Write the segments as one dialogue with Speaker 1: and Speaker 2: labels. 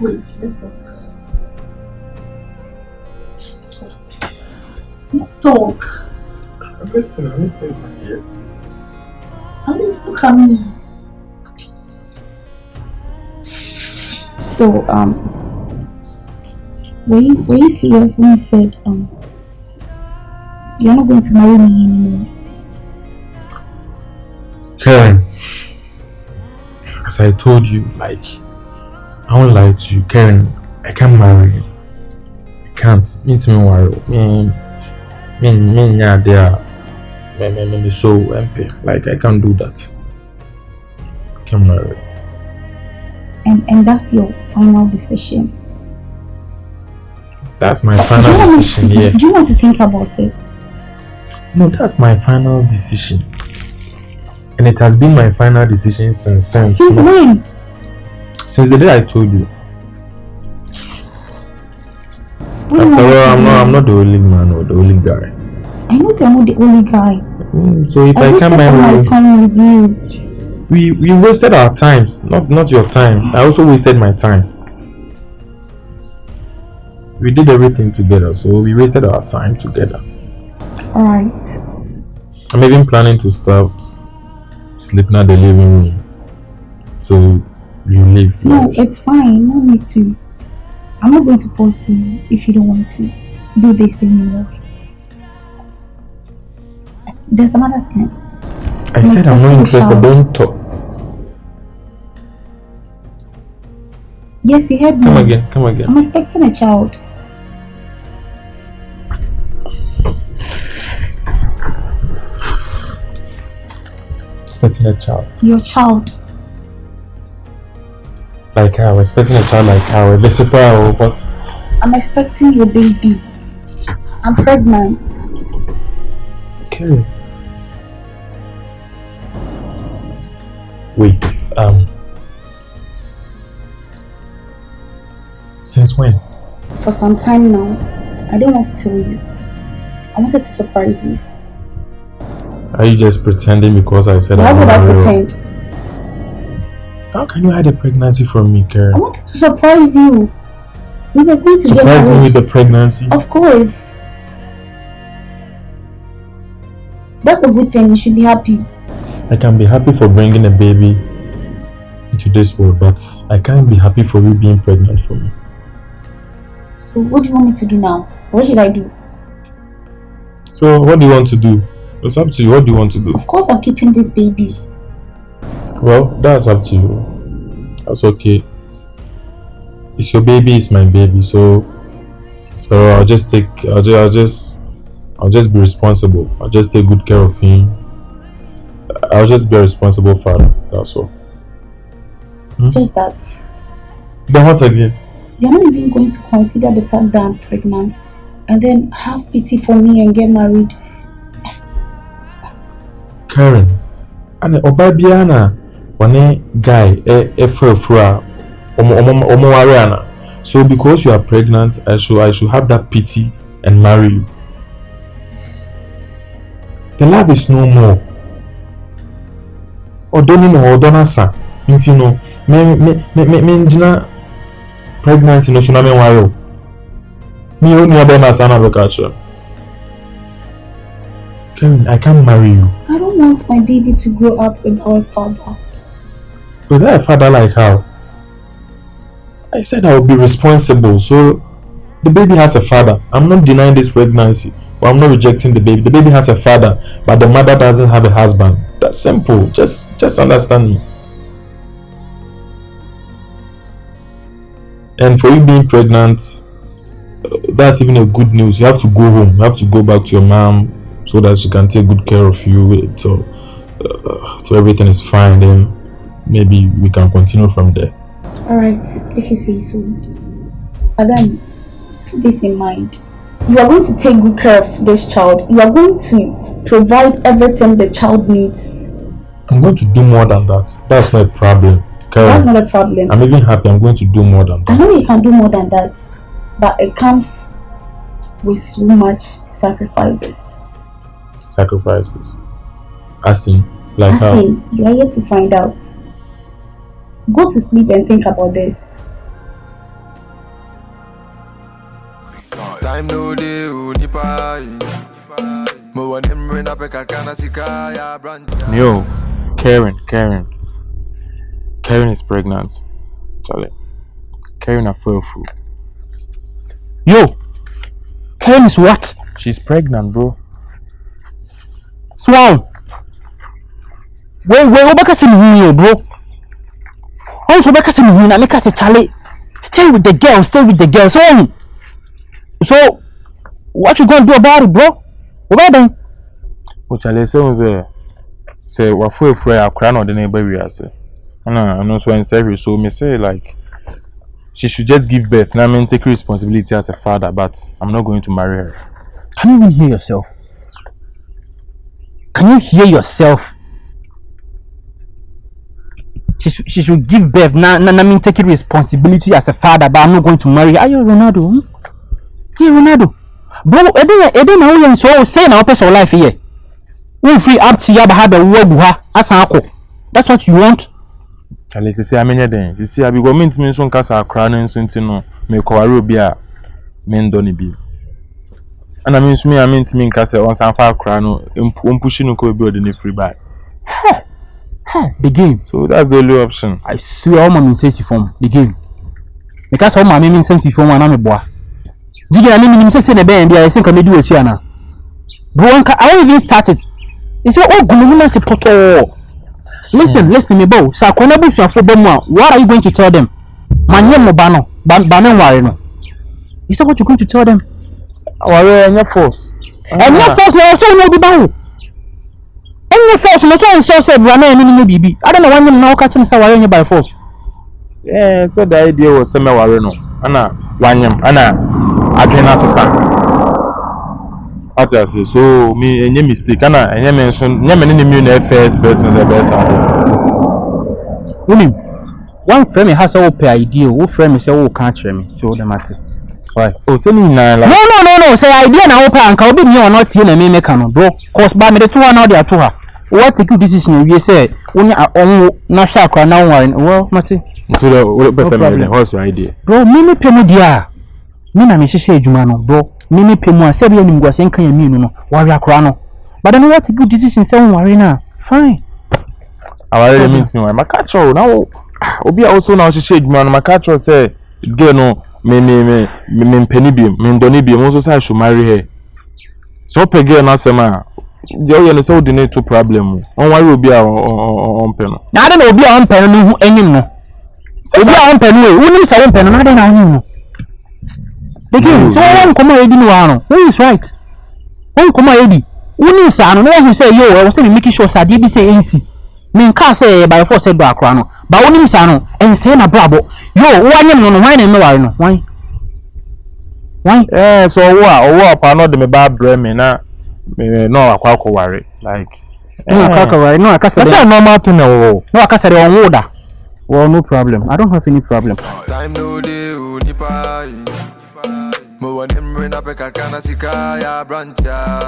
Speaker 1: Wait, let's talk. Let's talk.
Speaker 2: I'm listening, my dear.
Speaker 1: At least look at me. So, were you serious when you said, you're not going to marry me anymore?
Speaker 2: Karen, as I told you, like, I won't lie to you, Karen, I can't marry you. I can't. Me, yeah, they are. Me, so MP. Like, I can't do that. I can't marry.
Speaker 1: And that's your final decision.
Speaker 2: That's my final decision, yeah.
Speaker 1: Do you want to think about it?
Speaker 2: No, that's my final decision. And it has been my final decision since
Speaker 1: when?
Speaker 2: Since the day I told you. After all, I'm not the only man or the only guy.
Speaker 1: I know you're not the only guy.
Speaker 2: So if I can't marry
Speaker 1: my time with you.
Speaker 2: We wasted our time, not your time. I also wasted my time. We did everything together, so we wasted our time together.
Speaker 1: Alright.
Speaker 2: I'm even planning to start sleeping at the living room. So you leave.
Speaker 1: No, it's fine. No need to. I'm not going to force you if you don't want to do this anymore. There's another thing.
Speaker 2: I said I'm not interested. Don't talk.
Speaker 1: Yes, you heard me.
Speaker 2: Come again.
Speaker 1: I'm expecting a child.
Speaker 2: Expecting a child?
Speaker 1: Your child.
Speaker 2: Like how? Expecting a child like how? A visitor or what?
Speaker 1: I'm expecting your baby. I'm pregnant.
Speaker 2: Okay. Wait, since when?
Speaker 1: For some time now. I didn't want to tell you. I wanted to surprise you.
Speaker 2: Are you just pretending because I said
Speaker 1: Why would I pretend?
Speaker 2: How can you hide a pregnancy from me, Karen?
Speaker 1: I wanted to surprise you. We were going to
Speaker 2: surprise me with the pregnancy?
Speaker 1: Of course. That's a good thing. You should be happy.
Speaker 2: I can be happy for bringing a baby into this world, but I can't be happy for you being pregnant for me.
Speaker 1: So what do you want me to do now? What should I do?
Speaker 2: So what do you want to do? It's up to you. What do you want to do?
Speaker 1: Of course I'm keeping this baby.
Speaker 2: Well, that's up to you. That's okay. It's your baby, it's my baby, so I'll just be responsible. I'll just take good care of him. I'll just be a responsible father, that's all.
Speaker 1: Just that.
Speaker 2: Then what again?
Speaker 1: You're not even going to consider the fact that I'm pregnant and then have pity for me and get married.
Speaker 2: Karen, and Obabiana, one guy, so because you are pregnant, I should have that pity and marry you. The love is no more. Odonasa, intino, me pregnancy no tsunami waro. Me only adona sana bekacho. Karen, I can't marry you.
Speaker 1: I don't want my baby to grow up without a father.
Speaker 2: Without a father like how? I said I will be responsible, so the baby has a father. I'm not denying this pregnancy, but I'm not rejecting the baby. The baby has a father, but the mother doesn't have a husband. That's simple. Just understand me. And for you being pregnant, that's even a good news. You have to go home. You have to go back to your mom so that she can take good care of you. So everything is fine. Then maybe we can continue from there.
Speaker 1: Alright, if you say so. But then, put this in mind. You are going to take good care of this child. You are going to provide everything the child needs.
Speaker 2: I'm going to do more than that. That's not a problem. Karen,
Speaker 1: that's not a problem.
Speaker 2: I'm even happy. I'm going to do more than that.
Speaker 1: I know you can do more than that. But it comes with so much sacrifices.
Speaker 2: Sacrifices? As in? Like
Speaker 1: as
Speaker 2: how?
Speaker 1: In, you are yet to find out. Go to sleep and think about this.
Speaker 2: Yo, Karen is pregnant. Charlie. Karen a fool.
Speaker 3: Yo, Karen is what?
Speaker 2: She's pregnant, bro.
Speaker 3: Swan. Wait, what back here, bro? Also, back here, I make us a Charlie. Stay with the girl. So, what you gonna do about it, bro? What then?
Speaker 2: But Charlie say what for a crown or the neighbor we are say. And also in service, so me say like she should just give birth. Now I mean take responsibility as a father, but I'm not going to marry her.
Speaker 3: Can you even hear yourself? Can you hear yourself? She should give birth. Now I mean take responsibility as a father, but I'm not going to marry her. Are you Ronaldo? Hey Ronaldo. Bro, Eden now you so say now person life here. We free up to ya have a word as uncle. That's what you want?
Speaker 2: Charlie say amenya den. See I be go mint me so nkasa akra no nso ntino me kware obi a me ndo ne bi. Ana me nso me amint me nkasa on sanfa akra no pushi no ko obi odi free buy.
Speaker 3: The game.
Speaker 2: So that's the only option.
Speaker 3: I swear all my sense form the game. Because all my mean sense form na me boa. Jigi na me say na be bia I think I do e chia na. Bro, I won't even start it. It's all gumuna se poto. Listen, me bo. Sa kona bu suafo bemu. What are you going to tell them? Manye mo ba no. Ba men ware no. Is that what you're going to tell them?
Speaker 2: Ware anya force.
Speaker 3: Anya force na so no bi ba wo. Anya force no so say bra na any bibi. I don't know when na catch say ware anya by force.
Speaker 2: Yeah, so the idea was say me ware no. Ana wanyam ana adwena sesa. So me any mistake ana any mention any me the first person the best out.
Speaker 3: One frame has a open idea. Who frame say who can't hear me. So the matter.
Speaker 2: Why? Oh, say me na like.
Speaker 3: No. Say idea na open and can be me or not here na me make no bro. Cause by me the two now they are to her. What take you decision you say when you na sha akra na worry. Well, Mati.
Speaker 2: So the person me what's your idea?
Speaker 3: Bro, me pay dia. Me na me hye adwuma no bro. Me pay mu say be anim guase nkan ya mi no. Worry akra no. But then what take you decision say worry na. Fine.
Speaker 2: I really mean me my catch now. Obi also now hye adwuma no my catch say girl no me penny bi me ndoni bi mo so say I should marry her. So pe girl na say ma there you say we need two problem. On worry obi on pen no.
Speaker 3: Na dey obi on pen no enyim no. Obi on pen no we nim say on pen no na dey na onim no. Again, so one come already no ano. Who is right? One come already. Who nim say ano no say yo I was say making sure say dey be say AC. Me nka say by force do akra no. Ba onim say ano en say na brabo. Yo, wo anyem no why na me ware no? Why?
Speaker 2: So wo pa no de me ba bre me na me no akwa ware like
Speaker 3: no akwa ware no akasa.
Speaker 2: That's a normal thing no.
Speaker 3: No akasa de on woda. Well, no problem. I don't have any problem.
Speaker 4: Time no day unipa. Mo wanem rena pe kakana sikaya brantia.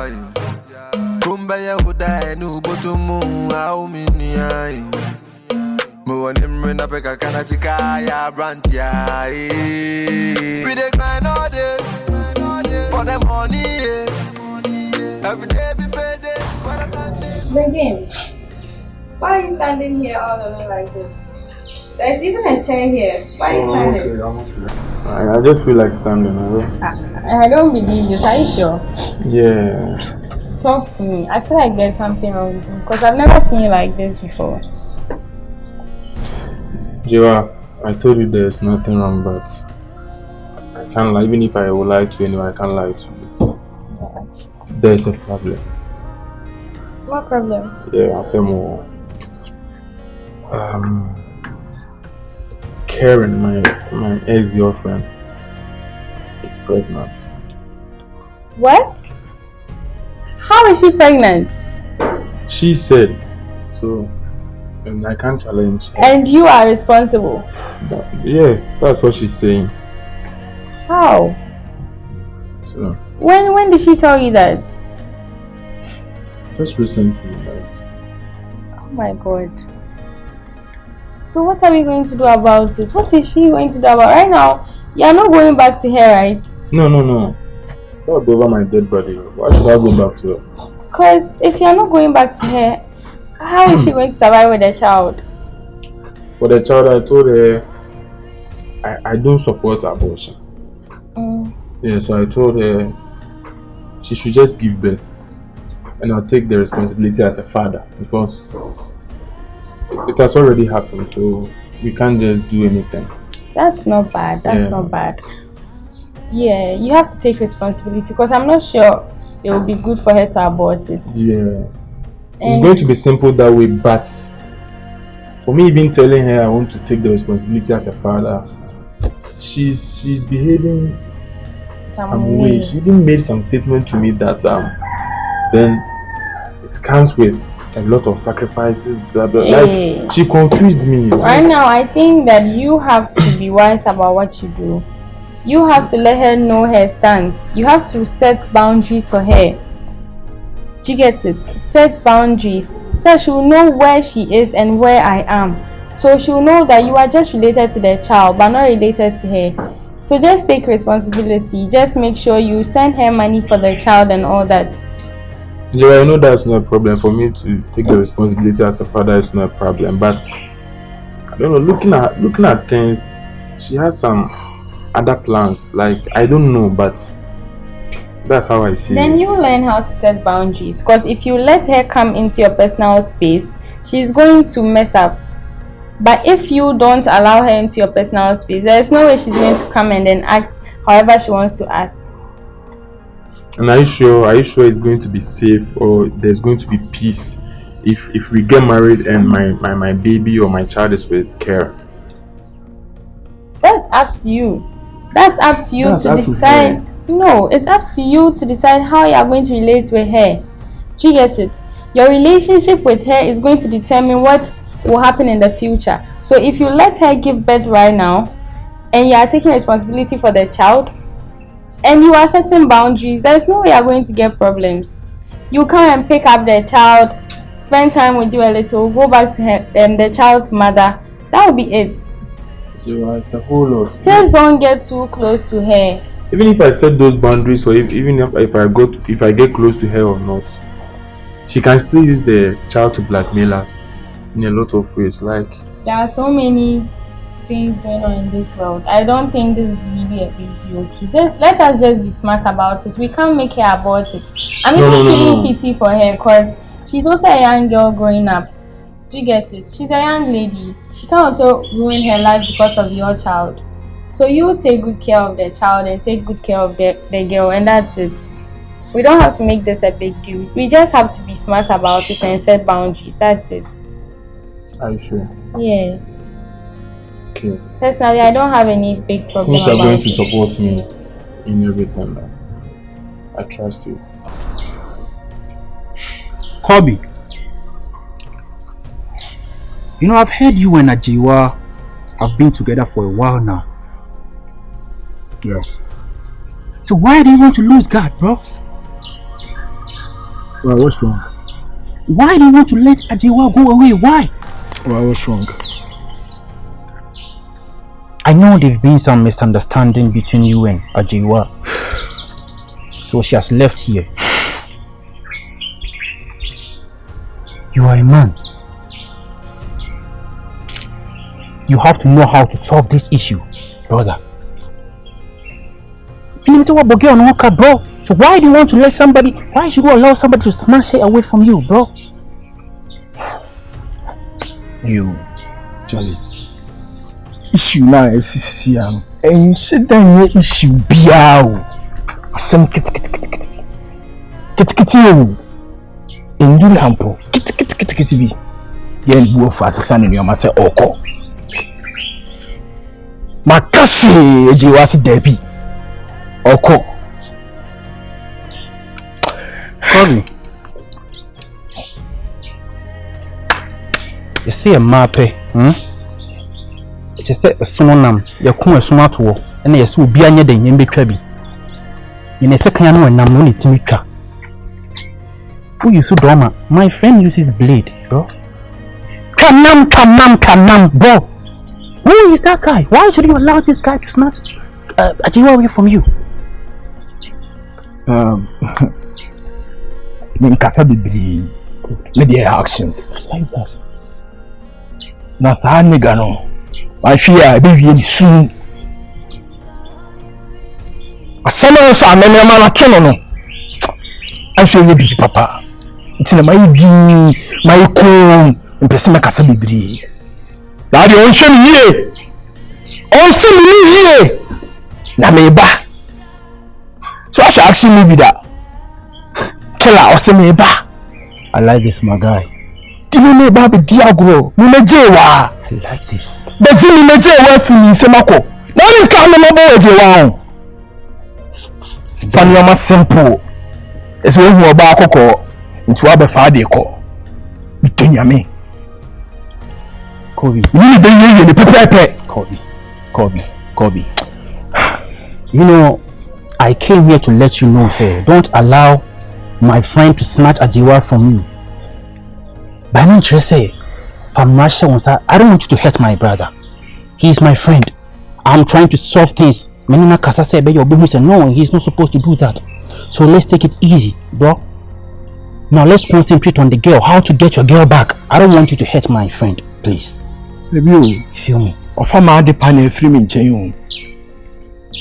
Speaker 4: Kumba ya huda enu botumu au miniai. Mo wanem rena pe kakana sikaya brantia. We dey grind all day for the money. Every day be payday.
Speaker 5: Begin. Why are you standing here all alone like this? There's even a chair here. Why are you standing?
Speaker 2: Okay, I just feel like standing.
Speaker 5: I don't believe you. Are you sure?
Speaker 2: Yeah.
Speaker 5: Talk to me. I feel like there's something wrong with you because I've never seen you like this before.
Speaker 2: Jiwa, I told you there's nothing wrong, but I can't lie. Even if I would lie to anyone, I can't lie to you. There's a problem.
Speaker 5: What problem?
Speaker 2: Yeah, I say more. Karen, my ex-girlfriend, is pregnant.
Speaker 5: What? How is she pregnant?
Speaker 2: She said so, and I can't challenge her.
Speaker 5: And you are responsible?
Speaker 2: Yeah, that's what she's saying.
Speaker 5: How?
Speaker 2: So
Speaker 5: when did she tell you that?
Speaker 2: just recently, like.
Speaker 5: Oh my god. So what are we going to do about it? What is she going to do about it? Right now? You're not going back to her, right?
Speaker 2: No. That would be over my dead body. Why should I go back to her?
Speaker 5: Because if you're not going back to her, how is she going to survive with the child?
Speaker 2: For the child, I told her I don't support abortion. Yeah, so I told her she should just give birth, and I'll take the responsibility as a father because it has already happened. So we can't just do anything.
Speaker 5: That's not bad. That's not bad. Yeah, you have to take responsibility because I'm not sure it will be good for her to abort it.
Speaker 2: Yeah, it's going to be simple that way, but for me, even telling her I want to take the responsibility as a father, she's behaving some way. She even made some statement to me that then it comes with a lot of sacrifices, blah blah. Like she confused me.
Speaker 5: Right now, I think that you have to be wise about what you do. You have to let her know her stance. You have to set boundaries for her. Do you get it? Set boundaries so she will know where she is and where I am. So she will know that you are just related to the child but not related to her. So just take responsibility. Just make sure you send her money for the child and all that.
Speaker 2: Yeah, I know that's not a problem. For me to take the responsibility as a father is not a problem. But I don't know, looking at things, she has some other plans. Like I don't know, but that's how I see it.
Speaker 5: Then you learn how to set boundaries. Because if you let her come into your personal space, she's going to mess up. But if you don't allow her into your personal space, there's no way she's going to come and then act however she wants to act.
Speaker 2: And are you sure it's going to be safe, or there's going to be peace if we get married and my baby or my child is with care?
Speaker 5: That's up to you. That's up to you to decide. No, it's up to you to decide how you are going to relate with her. Do you get it? Your relationship with her is going to determine what will happen in the future. So if you let her give birth right now and you are taking responsibility for the child and you are setting boundaries, there's no way you are going to get problems. You come and pick up the child, spend time with you a little, go back to her, the child's mother. That will be it.
Speaker 2: Yeah, it's a whole lot.
Speaker 5: Just don't get too close to her.
Speaker 2: Even if I set those boundaries, or even if I get close to her or not, she can still use the child to blackmail us in a lot of ways. Like
Speaker 5: there are so many things going on in this world. I don't think this is really a big deal. Okay? Just let us just be smart about it. We can't make her abort it. I'm even feeling pity for her because she's also a young girl growing up. Do you get it? She's a young lady. She can also ruin her life because of your child. So you take good care of the child and take good care of the girl, and that's it. We don't have to make this a big deal. We just have to be smart about it and set boundaries. That's it.
Speaker 2: Are you sure?
Speaker 5: Yeah.
Speaker 2: Okay.
Speaker 5: Personally, I don't have any big problem.
Speaker 2: Since you're going to support me in everything, I trust you.
Speaker 3: Kobe, you know, I've heard you and Ajiwa have been together for a while now.
Speaker 6: Yeah.
Speaker 3: So why do you want to lose God, bro?
Speaker 6: Well, what's wrong?
Speaker 3: Why do you want to let Ajiwa go away? Why?
Speaker 6: Well, what's wrong?
Speaker 3: I know there's been some misunderstanding between you and Ajiwa. So she has left here. You are a man. You have to know how to solve this issue, brother. Bro. So why do you want to let somebody, why should you allow somebody to snatch her away from you, bro?
Speaker 6: You, Charlie. Issue now is CCM. And she done issue biao. Some kit. Induli hampo. Kit bi. Yen buo fa asane ni o say oko. Makasi eji wasi debi. Oko.
Speaker 3: Kobe. You see a mape, It is a sonam, ya kuma sumato, and ya so be anya den yembe twabi. In a second no nam no timika. Who you so doma? My friend uses blade, bro. Come, bro. Who is that guy? Why should you allow this guy to snatch Ajiwa away from you?
Speaker 6: Me nkasa bibiri. Me dey actions.
Speaker 3: Like that.
Speaker 6: Na sa nigga no. I fear be wie ni soon. Asana so amene ma na twono no. I fear you be papa. It's na my di, my cool. Mpese me kasa bibiri. Daddy on show me here. On show me here. Na me ba. So I should actually movie that. Killer or me ba.
Speaker 3: I like this, my guy.
Speaker 6: Give me baby diagro. Me jewa.
Speaker 3: I like this.
Speaker 6: The Jimmy me jewa fi semako. Na me ka me bo jewa. Fanyama simple. It's when you ba akoko. Nti abe fa de ko. Bitonyame.
Speaker 3: Kobe.
Speaker 6: You be you the pepe.
Speaker 3: Kobe. You know, I came here to let you know, sir. Don't allow my friend to snatch Ajiwa from you. By no interest, I don't want you to hurt my brother. He is my friend. I'm trying to solve things. No, he's not supposed to do that. So let's take it easy, bro. Now let's concentrate on the girl. How to get your girl back. I don't want you to hurt my friend, please.
Speaker 6: Baby, you
Speaker 3: feel me?
Speaker 6: Ofa ma de pan free me nchen.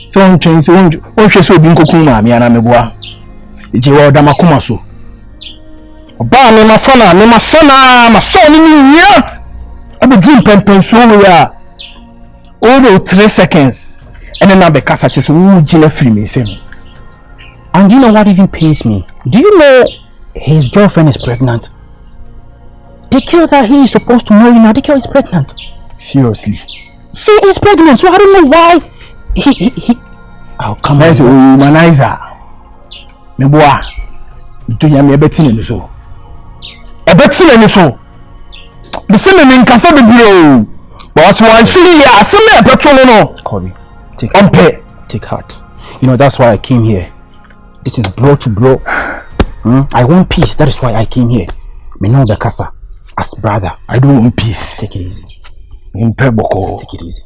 Speaker 6: So on train so on hwe so bi nkoku ma me ana meboa. Ije wa oda makoma so. Oba me ma fona ma so ni nya. Abi dream pen so ya. All 3 seconds. And then I be kasa che so wu gina free me sem.
Speaker 3: And you know what even pains me? Do you know his girlfriend is pregnant? The girl that he is supposed to marry now, the girl is pregnant.
Speaker 6: Seriously?
Speaker 3: She is pregnant, so I don't know why he oh, come on.
Speaker 6: That's a humanizer. Me boy, do you me betin ni so? E betin ni so. The same me nkasa bebi o. But one feel ya, some me betin no.
Speaker 3: Kobe, take heart. You know that's why I came here. This is bro to bro. I want peace. That is why I came here. Me know Bekasa as brother.
Speaker 6: I don't want peace.
Speaker 3: Take it easy.
Speaker 6: Take
Speaker 3: it easy.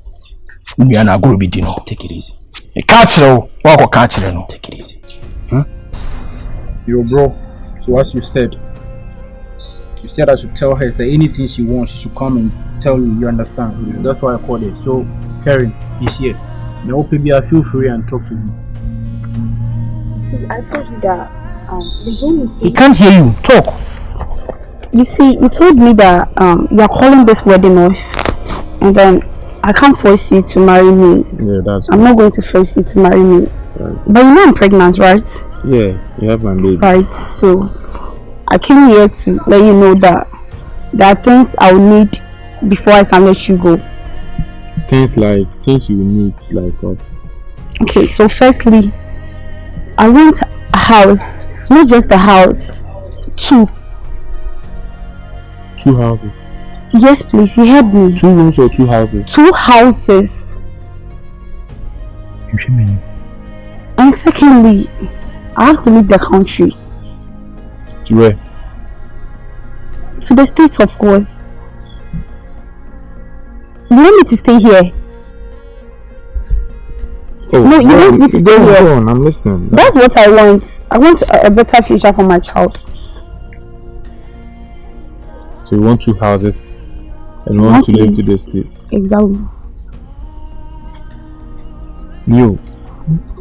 Speaker 6: Me and I go be dino.
Speaker 3: Take it easy.
Speaker 6: E catch no. Walk catch no.
Speaker 3: Take it easy.
Speaker 7: Yo, bro. So as you said I should tell her, say anything she wants, she should come and tell you. You understand? That's why I called it. So, Karen, he's here. Now, maybe I feel free and talk to him.
Speaker 1: See, I told you that the game is.
Speaker 3: He can't hear you. Talk.
Speaker 1: You see, you told me that you are calling this wedding off, and then I can't force you to marry me.
Speaker 7: Yeah, that's.
Speaker 1: I'm not going to force you to marry me. Right. But you know I'm pregnant, right?
Speaker 7: Yeah, you have my baby.
Speaker 1: Right. So I came here to let you know that there are things I will need before I can let you go.
Speaker 7: Things you need, like what?
Speaker 1: Okay. So firstly, I want a house, not just a house, 2.
Speaker 7: 2 houses.
Speaker 1: Yes, please. You heard me.
Speaker 7: 2 rooms or 2 houses?
Speaker 1: 2 houses. And secondly, I have to leave the country.
Speaker 7: To where?
Speaker 1: To the States, of course. You want me to stay here?
Speaker 7: Oh,
Speaker 1: no, you want me to stay here?
Speaker 7: Go on, I'm listening.
Speaker 1: That's what I want. I want a better future for my child.
Speaker 7: So you want 2 houses and you want to live to the States?
Speaker 1: Exactly.
Speaker 7: You.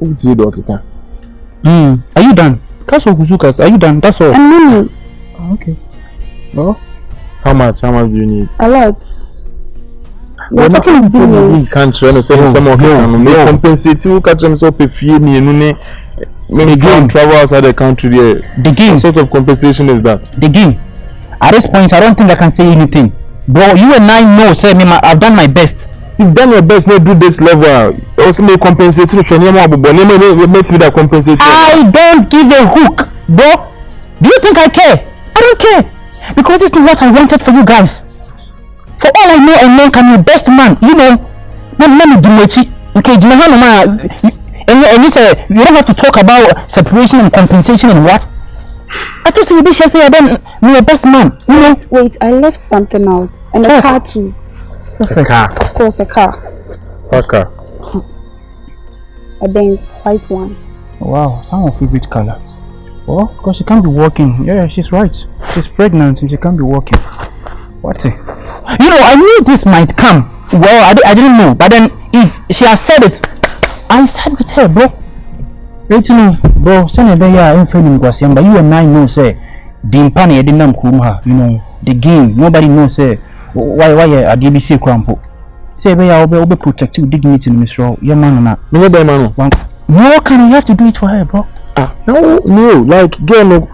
Speaker 7: What's your doctor?
Speaker 3: Are you done? Are you done? That's all.
Speaker 1: And money.
Speaker 7: Oh, okay. Well, how much? How much do you need?
Speaker 1: A lot. We're talking billions.
Speaker 7: Can't try to say some of them. They compensate you. Catch them so pay Many game travel outside the country. There.
Speaker 3: The game.
Speaker 7: What sort of compensation is that?
Speaker 3: The game. At this point, I don't think I can say anything, bro. You and I know. Say me, I've done my best.
Speaker 7: You've done your best. Not do this level. Also, may compensate you. Makes me that compensate.
Speaker 3: I don't give a hook, bro. Do you think I care? I don't care because it's not what I wanted for you guys. For all I know, a man can be best man. You know, okay, and you say you don't have to talk about separation and compensation and what? I thought you be sure say then you're a best man. You know?
Speaker 1: Wait, I left something out. And a car too.
Speaker 7: A car?
Speaker 1: Of course, a car.
Speaker 7: What car?
Speaker 1: A Benz, white one.
Speaker 3: Wow, some of favorite color. Oh, because she can't be working. Yeah, she's right. She's pregnant and she can't be working. What? You know, I knew this might come. Well, I didn't know. But then, if she has said it, I side with her, bro. Wait, you know, bro. Send be ya infenim kwasi but you and I know say dimpa na yede nam kurum ha. You know, the game. Nobody knows say why adbc krampo. Say be ya obe protect you dignity in Mr. Your man na.
Speaker 2: No be man.
Speaker 3: No, can you have to do it for her, bro?
Speaker 2: No, like girl no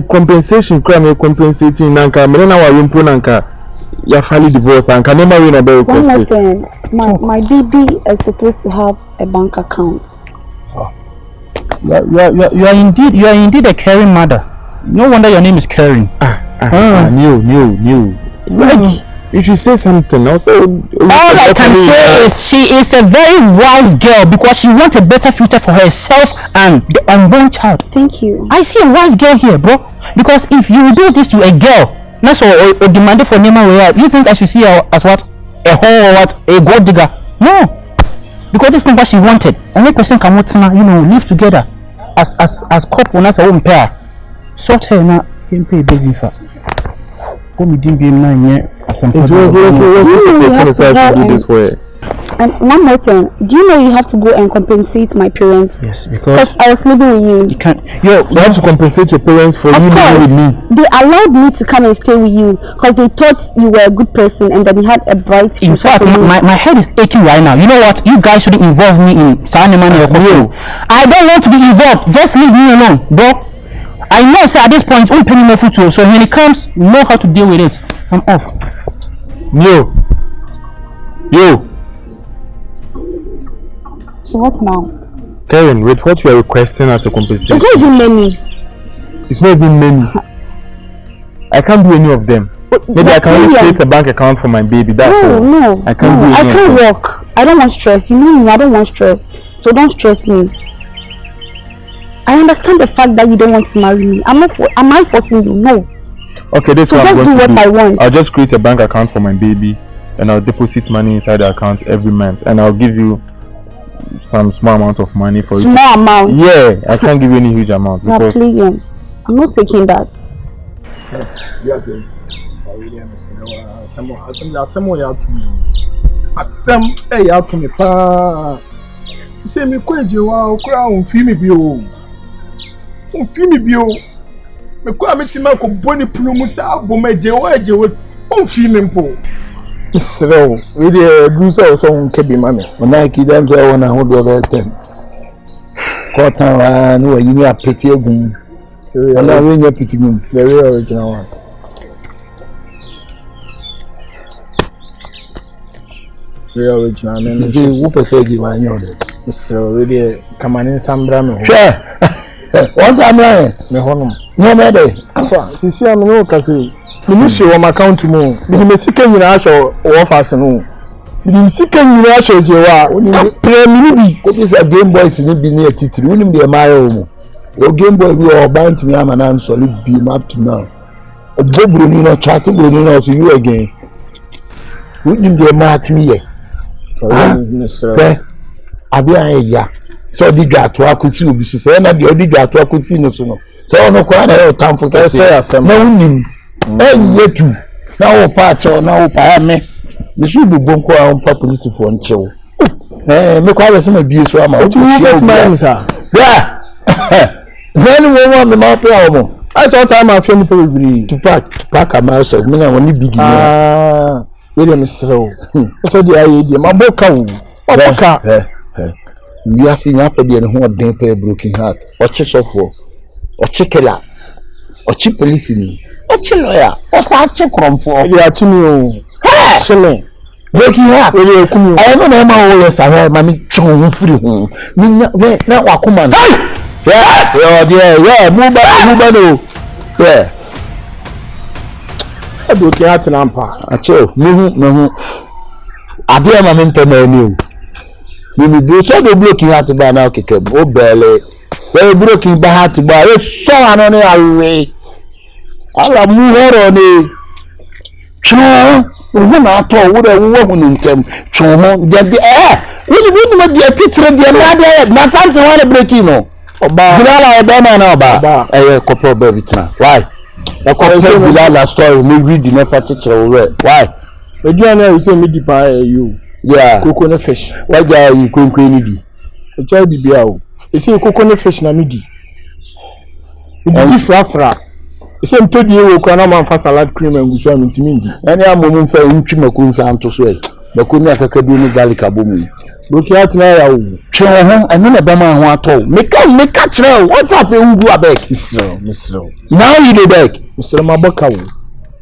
Speaker 2: compensation crime compensating nanka me na wa wimpo nanka ya file divorce and can never win a better request.
Speaker 1: My baby is supposed to have a bank account.
Speaker 3: You are indeed a caring mother. No wonder your name is caring.
Speaker 2: New. Like you should say something. Also, all
Speaker 3: I can say is she is a very wise girl because she wants a better future for herself and the unborn child.
Speaker 1: Thank you.
Speaker 3: I see a wise girl here, bro. Because if you do this to a girl, that's or demanded for Nema way, you think I should see her as what? A whore or what? A gold digger? No. Because this is what she wanted. Only person can live together as couple, as a home pair. Sort her now, pay baby for. And
Speaker 1: one more thing, do you know you have to go and compensate my parents?
Speaker 3: Yes, because
Speaker 1: I was living with you.
Speaker 3: You can't.
Speaker 2: You have to compensate your parents for you living with me.
Speaker 1: They allowed me to come and stay with you because they thought you were a good person and that you had a bright future.
Speaker 3: In fact, my head is aching right now. You know what? You guys shouldn't involve me in signing money or costume. I don't want to be involved. Just leave me alone, bro. I know, so at this point, I'm paying my food, so when it comes, know how to deal with it. I'm off.
Speaker 2: Yo.
Speaker 1: So what now?
Speaker 2: Karen, with what you are requesting as a compensation?
Speaker 1: It's not even many.
Speaker 2: It's not even many. I can't do any of them. Maybe I can only create a bank account for my baby. That's all.
Speaker 1: No.
Speaker 2: I can't do any
Speaker 1: I can't work. I don't want stress. You know me, I don't want stress. So don't stress me. I understand the fact that you don't want to marry me. Am I forcing you? No.
Speaker 2: Okay, this
Speaker 1: so
Speaker 2: is what
Speaker 1: just
Speaker 2: I'm going
Speaker 1: do what I want.
Speaker 2: I'll just create a bank account for my baby and I'll deposit money inside the account every month and I'll give you some small amount of money for you.
Speaker 1: Small amount?
Speaker 2: Yeah, I can't give you any huge amount because
Speaker 1: I'm not taking that.
Speaker 6: Me kwa mitima ko boni plumu sa aboma jewa on fi me mpo srew we dey do so nke bi mame
Speaker 8: ona ki dem so wona ho do be tem ko tan wa no yi ni apeti egun ona we nya piti gum
Speaker 6: very original ones very original men
Speaker 8: se wo pese gi wa nya de
Speaker 6: srew we dey kamani sambra me ho
Speaker 8: what's amra
Speaker 6: me honum
Speaker 8: no me de
Speaker 6: afa sisi am no kasi me shi wo account mu me sika nyina ahwe wo fast no me sika nyina ahwe jewa premier bi
Speaker 8: ko ti say game boys ni bi ni atitiri wonim de maayo mu o game boy bi o bant me ama na so bi up to now o bobro ni no chat bro ni no so you again wonim de mat me ye abi an ya so di gato akosi obi so say na de di gato akosi ne so no say ono kwa na e tamfo kese na unim yetu na wo pa che na wo pa me su bu bonko a pa police fo nchewo me kwa be so ma bie so ama o ti get my sir yeah then we want me ma pe awo
Speaker 6: I saw time after me probably
Speaker 8: to pack am so me na woni big
Speaker 6: we dey misro so di aye di ma boka wo boka
Speaker 8: we are seeing up there who are dead per broken heart or chesofo or chekela or cheap police ni or lawyer or sache kromfo
Speaker 6: you are chimi o chile
Speaker 8: breaking heart I don't know my way say mami chon free ho mi na wakoma no yeah move no yeah
Speaker 6: broken heart na mpa
Speaker 8: acho me ade ma me mpa na ni o we do so do broken heart ba na okeke o bele we broken ba heart ba we so ano ni awe ala mu horo ni chon wo na ato wo de wo hu ntem chon mo de we ma de titire de na de na sanse wa breaking no Dilala Obama na Oba. Eh, couple baby tina. Why? A couple Dilala story. Me read the never teacher. Why?
Speaker 6: The journal is me deep you.
Speaker 8: Yeah.
Speaker 6: Coconut fish.
Speaker 8: Why are you going crazy?
Speaker 6: The child be biao. You see coconut fish na midi. Midi fra. You see told you we can am for salad cream and gusu am intimindi.
Speaker 8: Any a moment for ntwi makunsa am to so e. Makuni akakabi ni garlic abomu.
Speaker 6: Look out na ya wo.
Speaker 8: Twe ho eno na be ma ho ato. Make tell what's up e ngu abeg.
Speaker 6: Misro.
Speaker 8: Now you dey beg.
Speaker 6: Misro maboka wo.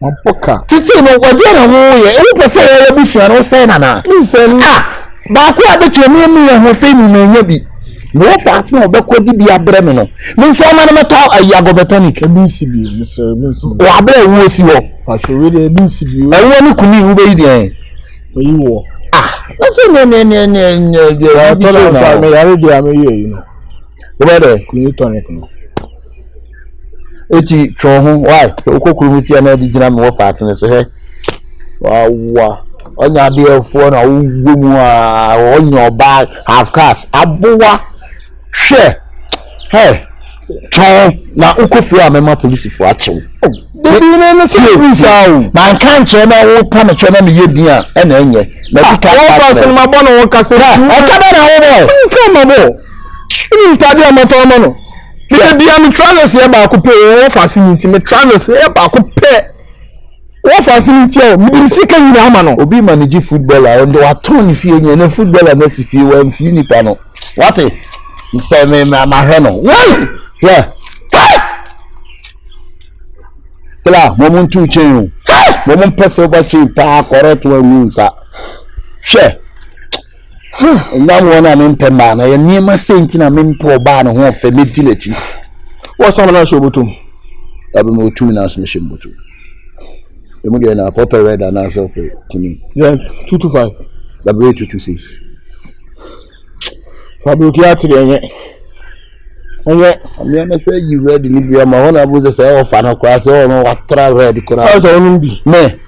Speaker 6: Maboka.
Speaker 8: Titi no wodi na wo ye. E wo pese ya busu na wo say na na. Ba ko abetu emi ya ho fe mi na nya bi. No fast no be ko di bi abre me no. Me so ma na meto ayagobetonic.
Speaker 6: BCB Mr.
Speaker 8: Wa abre wo si wo.
Speaker 6: Pacho we dey BCB.
Speaker 8: E wo ni kuni wo be yi den.
Speaker 6: Oyi wo.
Speaker 8: That's no.
Speaker 6: I told him me already am here, you know.
Speaker 8: Over there.
Speaker 6: Kuni tonic no.
Speaker 8: Eti tro ho why? Okokuru mi ti na di gina me wo fast ne so he. Wa. Onya bi efo na wo mu a onyo ba half cash. Abowa. Hwe. Hey. Tro na ukofu a mema police for achew.
Speaker 6: Dey na say police awo.
Speaker 8: Man kan che na wo pa me che na me yedi a na enye. Na bi ka
Speaker 6: wo person ma bono wo kase.
Speaker 8: O ka be na wo boy.
Speaker 6: Nka ma bo. Ni ntade amato ama no. Because dia me trousers here ba ko pe wo facility me trousers here ba ko pe. Wo facility o me sika nyina ama no.
Speaker 8: Obi manage footballer and wa turn fie nya na footballer na si fie wa mfie nipa no. What? Say me ma hwe no. Why? Yeah. Kila moment tu chen. Moment pese ba chen pa correct one means a. Hwe. Nyam wona me mpema na ye niema senti na me mpo ba na ho fe medilechi.
Speaker 6: Wo sama na shobotum.
Speaker 8: Abi mo tu na so me shembotum. Emu de na pop red and na so fe kuni.
Speaker 6: Yeah, 225.
Speaker 8: Dabre 226.
Speaker 6: Sabu ki atire enye.
Speaker 8: I'm gonna say you read the Libya, my own about the say of an class or no watra red cora.
Speaker 6: How's on be?
Speaker 8: Me.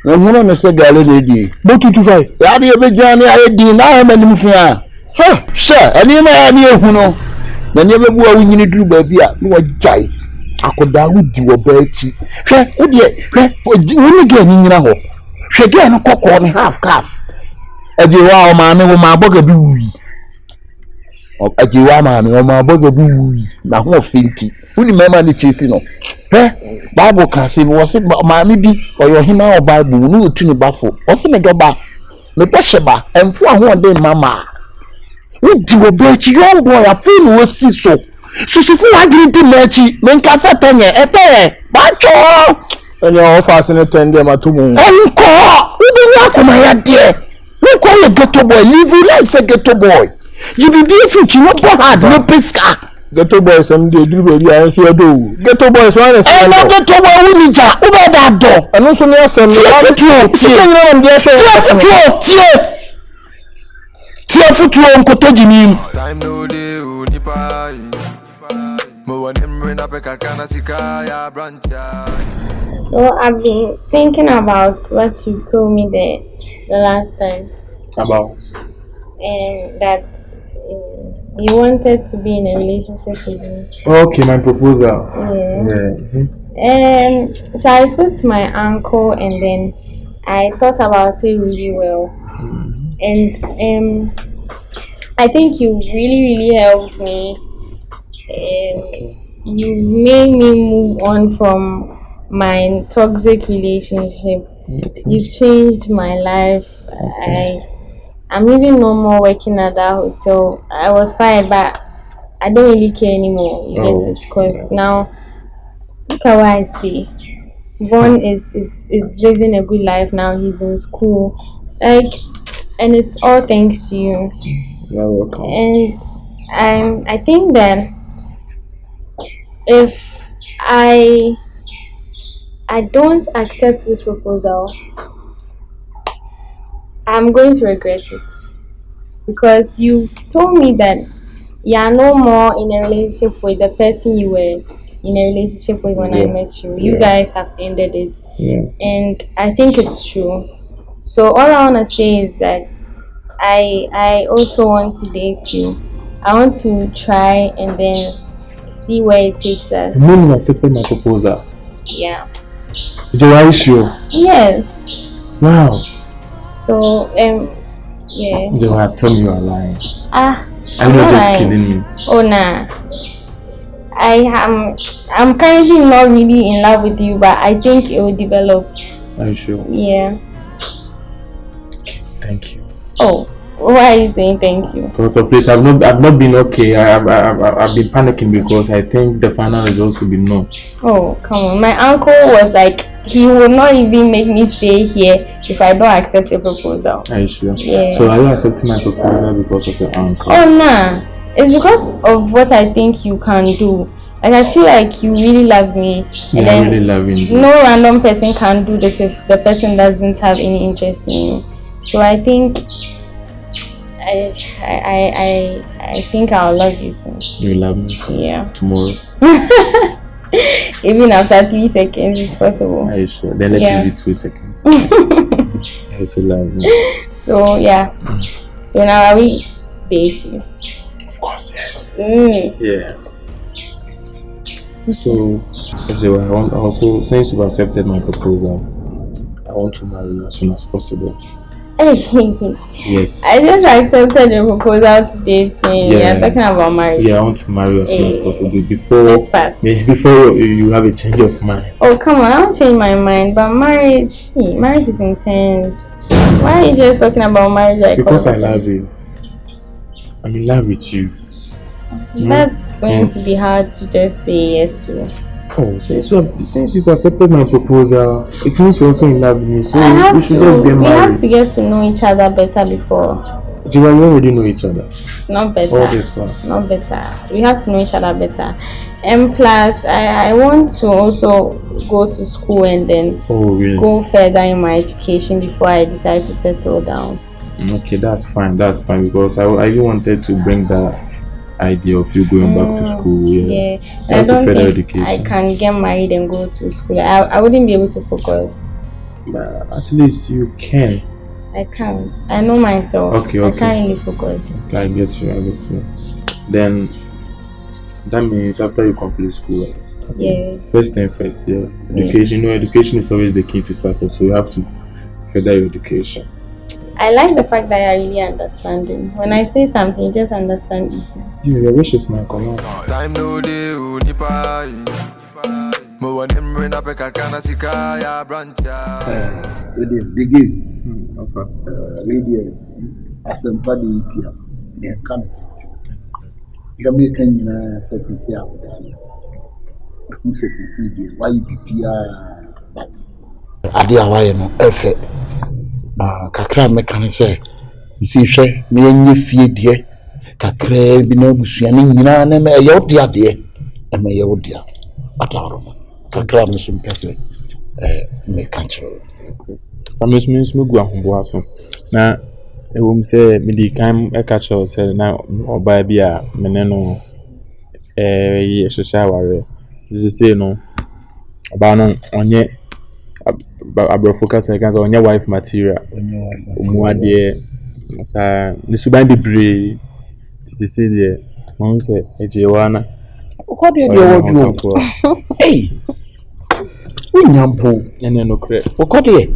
Speaker 8: I'm gonna say gallery.
Speaker 6: But 225.
Speaker 8: Ya be be journey I di na am nim fia. Ha, sure. Ani ma ya ni ehu no. Na ni be bua wunyini duru ba bi a no wajai. Akoda wudi wo ba achi. Hwe, wo de, woni ga ni nyina ho. Hwe ga no kokko ni half cast. Eje wa o ma me wo ma boga bi wi. Ajiwa ma me ma boga bi wi na ho finti uni mema ni chesi no Bible can say wo se ma me bi oyo hima o Bible no otu ni bafo o se me doba me bosheba emfo aho de mama udi wo be chi young boy afi no si so susufu wadiri di mechi me nka satenye etere ba cho
Speaker 6: enye o fa se ne tende ma to mu
Speaker 8: enko udi ni akoma ya de we call a ghetto boy live like say ghetto boy. You be beautiful, no hard, no pesca.
Speaker 6: Ghetto boys, some day do baby, I see a do. Ghetto boys, one is
Speaker 8: a ghetto boy, who need ya, over that door.
Speaker 6: And also, no, some
Speaker 4: time no day, Unipai.
Speaker 5: So I've been thinking about what you told me the last time.
Speaker 2: About?
Speaker 5: And that you wanted to be in a relationship with me.
Speaker 2: Okay, my proposal.
Speaker 5: Yeah. So I spoke to my uncle and then I thought about it really well. And I think you really helped me. You made me move on from my toxic relationship. You've changed my life. I'm even no more working at that hotel. I was fired, but I don't really care anymore. You get it? Because now, look at where I stay. Vaughn is living a good life now. He's in school. And it's all thanks to you.
Speaker 2: You're welcome.
Speaker 5: And I think that if I don't accept this proposal, I'm going to regret it, because you told me that you are no more in a relationship with the person you were in a relationship with when I met you. You guys have ended it, and I think it's true. So all I want to say is that I also want to date you, I want to try and then see where it takes us.
Speaker 2: The moment you accepted my proposal.
Speaker 5: Yeah.
Speaker 2: Are you sure?
Speaker 5: Yes.
Speaker 2: Wow.
Speaker 5: So yeah.
Speaker 2: Joe, tell me you are lying.
Speaker 5: I'm
Speaker 2: not just
Speaker 5: lying.
Speaker 2: kidding me.
Speaker 5: Oh nah. I'm currently not really in love with you, but I think it will develop.
Speaker 2: Are you sure?
Speaker 5: Yeah.
Speaker 2: Thank you.
Speaker 5: Oh, why are you saying thank you?
Speaker 2: Because of it, I've not been okay. I've been panicking because I think the final results will be no.
Speaker 5: Oh, come on. My uncle was like, he would not even make me stay here if I don't accept your proposal.
Speaker 2: Are you sure?
Speaker 5: Yeah.
Speaker 2: So are you accepting my proposal because of your uncle?
Speaker 5: Oh, nah. It's because of what I think you can do. Like, I feel like you really love me.
Speaker 2: Yeah, I really love you.
Speaker 5: No random person can do this if the person doesn't have any interest in you. So I think I think I'll love you soon.
Speaker 2: You will love me soon?
Speaker 5: Yeah.
Speaker 2: Tomorrow?
Speaker 5: Even after 3 seconds is possible.
Speaker 2: Are you sure? Then let's give it 2 seconds. I also love you. So
Speaker 5: yeah. So now are we dating?
Speaker 2: Of course, yes.
Speaker 5: Yeah.
Speaker 2: So I want also, since you've accepted my proposal, I want to marry you as soon as possible.
Speaker 5: Yes. I just accepted your proposal today. You're talking about marriage.
Speaker 2: Yeah, I want to marry you as soon as possible. Before you have a change of mind.
Speaker 5: Oh, come on, I won't change my mind. But marriage is intense. Why are you just talking about marriage?
Speaker 2: Because I love you. I'm in love with you.
Speaker 5: That's going to be hard to just say yes to.
Speaker 2: Oh, since you've accepted my proposal, it means you're also in love with me. So we should just get married.
Speaker 5: We have to get to know each other better before.
Speaker 2: We already know each other.
Speaker 5: Not better.
Speaker 2: All this part.
Speaker 5: Not better. We have to know each other better. And plus, I want to also go to school and then go further in my education before I decide to settle down.
Speaker 2: Okay, that's fine because I really wanted to bring that idea of you going back to school.
Speaker 5: Yeah. I don't think education. I can get married and go to school. I wouldn't be able to focus.
Speaker 2: But at least you can.
Speaker 5: I can't. I know myself.
Speaker 2: Okay.
Speaker 5: I can't really focus.
Speaker 2: Okay, I get you. Then that means after you complete school, right?
Speaker 5: Yeah.
Speaker 2: First thing first, yeah. Education. You know, education is always the key to success. So you have to further your education.
Speaker 5: I like the fact that you're really understanding. When I say something, you just understand it.
Speaker 2: Your wish is my command.
Speaker 4: Time no day, unipai. Mo wanem rena peka kana sikaya brantia.
Speaker 8: The game. Lady, Asantewaa de itia. The candidate. You are making sense here. Who says why you but Adia why no efe. Kakra mekane say isi hwe me enye fie de kakra bi na busuane nyina na me yodia de e me yodia Aroma kakra me sum pese me kanchero
Speaker 2: means me go ahombo aso na ewom say me di kan e ka chero say na oba bi a mene no ye hwehwa ware say no oba no onye abrofocus I can say on your wife material umuade sa ni suban bebre ti say there won say ejewana
Speaker 8: ukode de wodu hey unyampo
Speaker 2: ene no kre
Speaker 8: ukode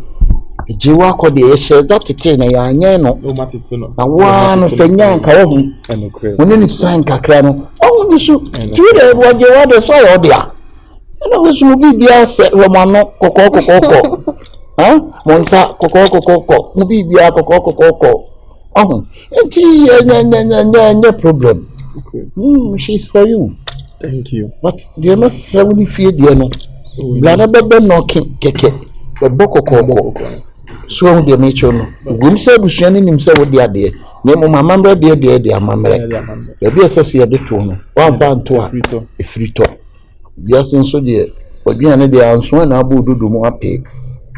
Speaker 8: ejewa akode ehye zatete na ya anye no
Speaker 2: o matete no
Speaker 8: awa no senya nka wo
Speaker 2: ene kre
Speaker 8: woni ni san kakra no o ni su ti de wojewa de so yo dia ena we su bi bia se romano kokoko monsa kokoko mu bi bia kokoko enti no problem. Okay. She's for you.
Speaker 2: Thank you.
Speaker 8: But there must seventy feet there no. Blana bebe no keke. The bokoko. So the nature no. Gum say busuani nim say wo dia de. Na mo mamamra de amamre. Ya bi asase de to no. Wa fa nto a. E frito. Bia senso de oduane de anso na abu dudu mu ape.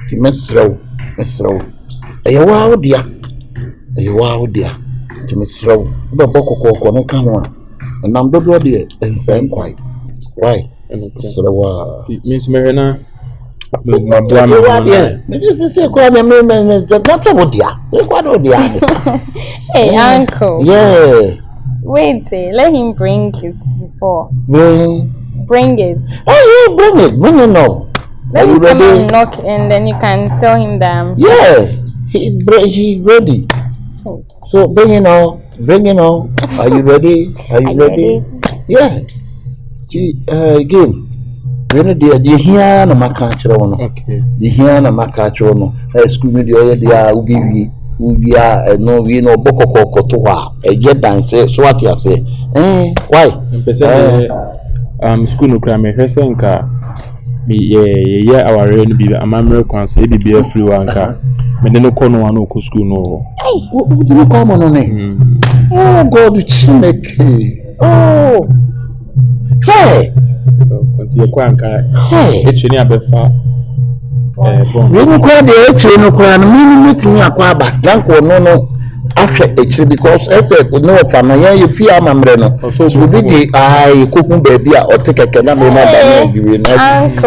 Speaker 8: Ti mesrew. Eyewa wo dia. Ti mesrew. Be bokoko no ka ho a. Nam dodo de ensan kwai. Why? Mesrewa.
Speaker 2: Miss Merena.
Speaker 8: Me just say kwa me that's what dia. E kwa do dia.
Speaker 5: Hey uncle.
Speaker 8: Yeah.
Speaker 5: Wait, let him bring it before. Bring it.
Speaker 8: Oh, yeah, bring it now.
Speaker 5: Let him come and knock, and then you can tell him that.
Speaker 8: Yeah, he's ready. So bring it now. Are you ready? Ready? Yeah. Game. You know the here na makachiro no. Okay. The here na makachiro no. School me the ubi no we no bokoko to wa. Get dance so what you say. Why?
Speaker 2: School no kra me hwese nka me ye our no bi amamre kwan so e bi free one ka. Me no kono wan no school no.
Speaker 8: What do you come on ne? Oh God, Chineke. Oh. Hey.
Speaker 2: So continue kwanka etweni abefa
Speaker 8: we no kwa de etweni no kwa no meeting akwa aba danko no ahwe etweni because ese no fa no yan yefi amamre no so bi dey kokun baby a otekeke na me na ba no na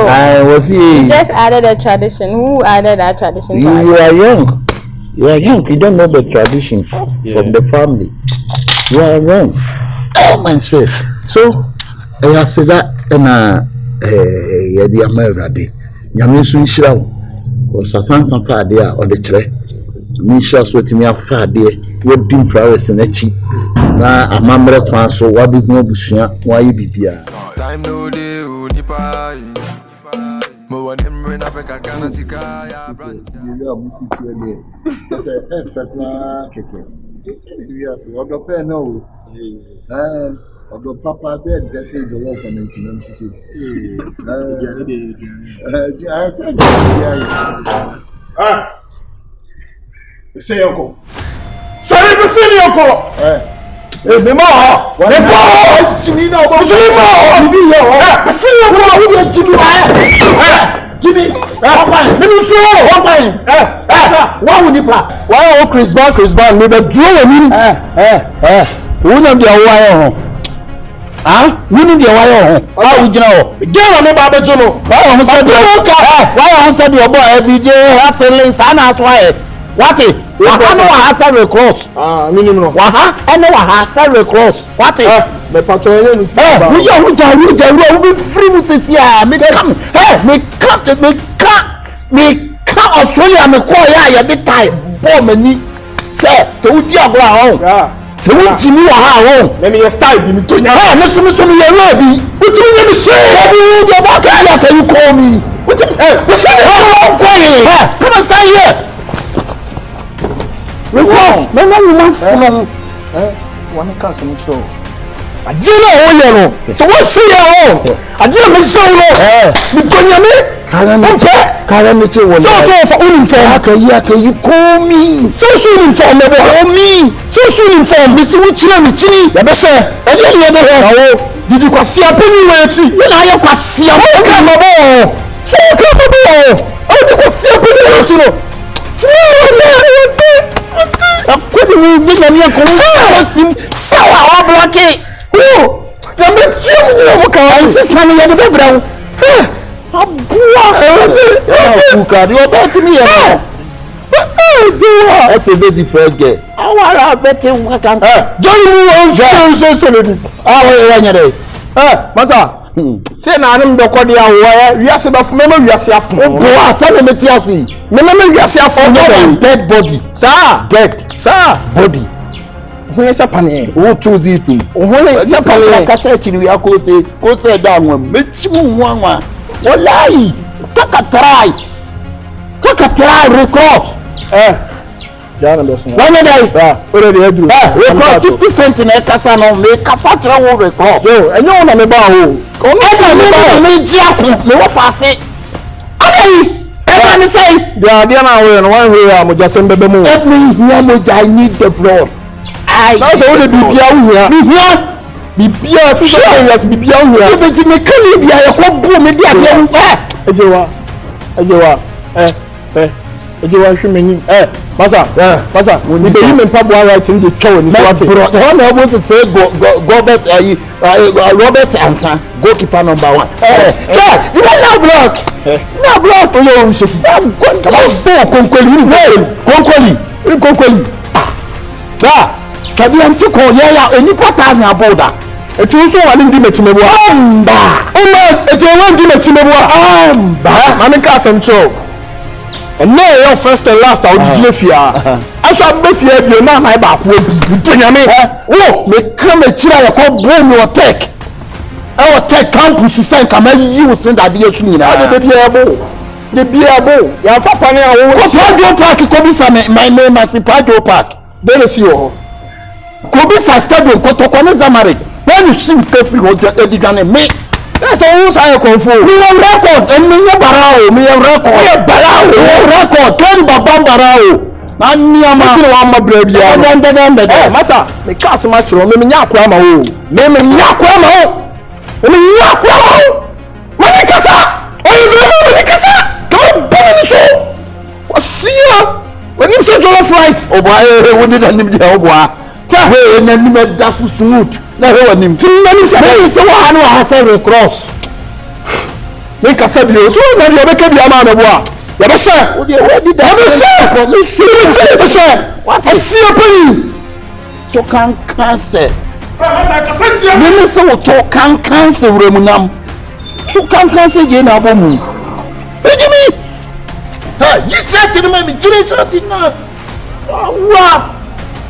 Speaker 8: I was he
Speaker 5: just added a tradition. Who added that tradition to
Speaker 8: you are young. You don't know the tradition from the family. You are young. Oh my space. So I said that na yedi amerade nyame so nhira wo ko sasansan fa ade a ode kire mi nhira so timi afa ade wodi flowers na chi na amamre kwan so wadi hu abusua waye bibia
Speaker 4: time no dey unipa mo wan emre na peka kana sika ya brand
Speaker 8: ya musiki ele just na keke ya so odo pe na o Although Papa said they say the work on I said,
Speaker 6: say uncle. Sorry to see you, uncle. Me ma, me pa, Jimmy no, Jimmy, why would you play? Why Chris Bond, me the draw one of the wire. We need the wire. How would you know? Get on me, Baba Juno. Why said your boy every day has a link and that's why. What it? I has a cross. Minimum. I know I has a cross. What it? The patron. We free with here. Me come Australia. Me call ya the time. Bomb me. Say, to the ground. So what you know how let me start you to ya me so me ya ready what you me say you go back can you call me what you say come and stay here because me no man from one can some show I didn't know so what say you I didn't say no me to ya me Karen me too. So can you call me? So soon inform me. Call me. So soon inform me. See what you me chi. Ya be say. E dey here be. Did you kwasi apeni we chi? You na you kwasi apeni ka mabo. So ka mabo. O di kwasi apeni we chi no. Akwadi we dey na me ko. Sawa o block it. Oh. Na me chi mo ka. Ai sisa me ya de bra. Kuka, you bet me now. That's a busy first girl. I bet you what can. Johnny, Masa, say na anim do kodi awo we ase ba fu mema we ase afu. O bo asa na meti ase. Mema we ase afu no dead body. Sir, dead. Sir, body. Who is a pane? Who choose it? Who is a pane? Kasa chiri we ko say down one. Mechimu nwa. Wallahi kaka try record jana dosun wala dai already hedru record 50 cent na kasa no me kasa try wo record yo enyo na me ba o ono me ji akun me wo fa se ai e ni say dia na wo no wan we am just mbebe mu let me hear mo I need the blood I now so we bibia wo here bibia fi so yes bibia wo here be ji me kan bia ye ko bu me dia bia wo ejewa ejewa hwemeni masa ni be yime mpabo right in the show ni so what the one almost say Robert Ansa goalkeeper number 1 you want no block yo sheki come on konkoli
Speaker 8: Kabi antiko ya enipa ta nya boda.
Speaker 6: Etu so wale ndi metimebu
Speaker 8: amba.
Speaker 6: Etu wale ndi metimebu amba. Mami ka asantewaa. And now your first and last I will fia. As I be fia bi na na ba ko ebu. Tonyame. Oh, me come e chira ya ko bom your tech. Our tech campus is saying come you send that dey su nyina. Ade be biabo. The biabo. Ya fa pane a wo. Ko Pradio Park ko bi sa my name as Pradio Park. Bernice yo. Ko bi sa stadium ko to ko ne Zamare. When you see stay free go Iddi Gane me. That's all I can for. We have record and me barao. Me have record. We have barao. We have record. Tell babam barao. Na niama. Tell wa ma brabia. Eh, masa. Me cast match ro. Me nya kwa ma o. Me nya kwa ma o. Me nya kwa ma o. Me kasa. Me kasa. Come on, Bernice. Seer. When you say jollof rice. Oh boy, we did nim dia oh boy. Ta we na nim da smooth. Na he wanim. Tinani say wa anu ha say cross. Me kasa bi so na bi obeka bi ama na bo a. Ya be say. O dey we did that. Say. What is Seer pay? To kan say. Me say wo to kan say wuramunam. To kan say je na bomu. Ejimi. Ha, you said to me jire so ti na. Wa.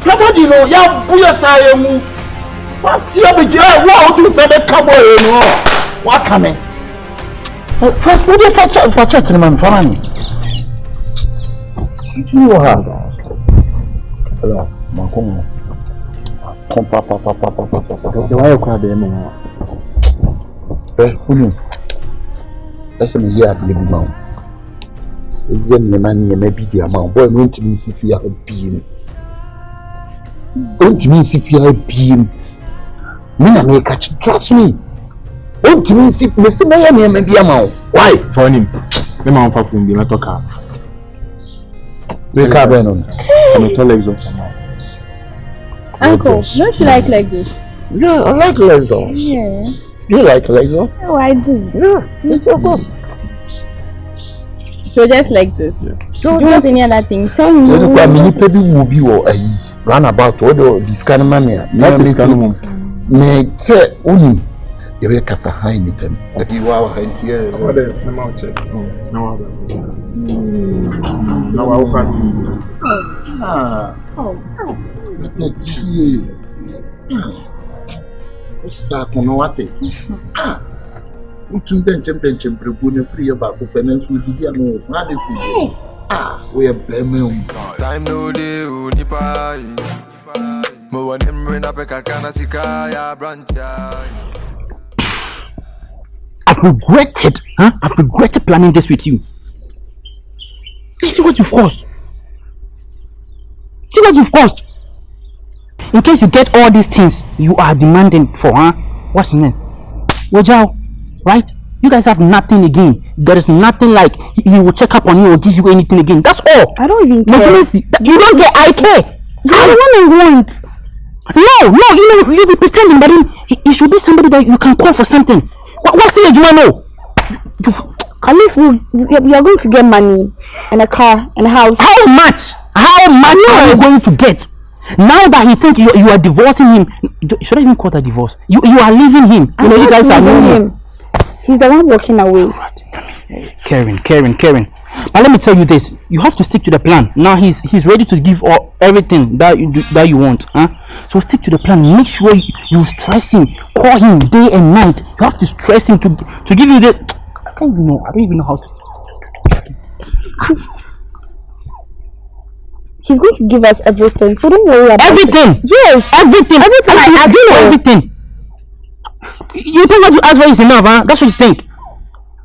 Speaker 6: Nobody know ya buya say mu. Wa Seer be jire wa o tun say be kabo e no. Wa kame. First we dey for chat ni man farani. You ha. Hello, makomo. Kom papa. The way you cry be me. Unu. Ese me ya de bi ma. Ye me man ye me bi dia ma. Boy no ntimi si fi ya bi ni. Ntimi si fi ya bi ni. Me na me catch trust me. Ntimi si me si me ya me bi ma. Why?
Speaker 2: For him. Me ma fa fun bi na toka.
Speaker 8: We car burn on.
Speaker 2: I'm a tall exhaust.
Speaker 5: Uncle, don't you like Lexus?
Speaker 8: Yeah, I like Lexus.
Speaker 5: Yeah.
Speaker 8: You like Lexus?
Speaker 5: Oh, I do.
Speaker 8: Yeah, it's so good.
Speaker 5: So just like this.
Speaker 8: Yeah.
Speaker 5: Do you want any other thing? Tell me.
Speaker 8: You know, many people will be run about all the scan mania.
Speaker 2: Not the scan.
Speaker 8: Me say only you be kasa high ni them. You are high here.
Speaker 2: What the amount check? No. Now I will find
Speaker 8: That's a cheese. Sakono wate. Utum bench prebu free about the peninsula di no. We are bemem.
Speaker 4: Time no day unipa. Mo wan emre na peka kana sikaya brantia.
Speaker 3: I've regretted planning this with you. See what you've caused. In case you get all these things you are demanding for, what's next? Wajao, right? You guys have nothing again. There is nothing like he will check up on you or give you anything again. That's all.
Speaker 1: I don't even care.
Speaker 3: You don't care. I care.
Speaker 1: You're the one I want.
Speaker 3: No, you be pretending, but then he should be somebody that you can call for something. What's it? Do you know?
Speaker 1: At least you're going to get money and a car and a house.
Speaker 3: How much are you going to get? Now that he think you are divorcing him, should I even call that divorce? You are leaving him. You guys are leaving him.
Speaker 1: He's the one walking away.
Speaker 3: Karen. But let me tell you this: you have to stick to the plan. Now he's ready to give everything that you want. So stick to the plan. Make sure you stress him. Call him day and night. You have to stress him to give you the. I don't even know how to.
Speaker 1: He's going to give us everything, so don't worry about
Speaker 3: everything.
Speaker 1: Yes,
Speaker 3: everything. Everything. You think what you ask for is enough, huh? That's what you think.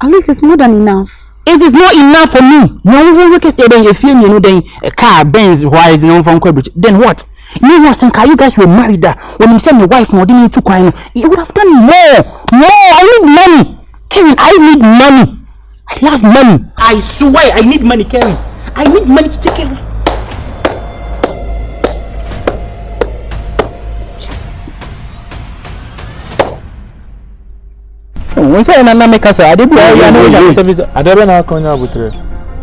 Speaker 1: At least it's more than enough.
Speaker 3: It is not enough for me. No one can say then you feel then a car Benz why from Quebec. Then what? You know what? You guys were married when you sent my wife more than you took crying. You would have done more. I need money. Kevin, I need money. I love money. I swear I need money, Kevin. I need money to take care of. When say na make us I dey do I know
Speaker 2: I don't know konya butre.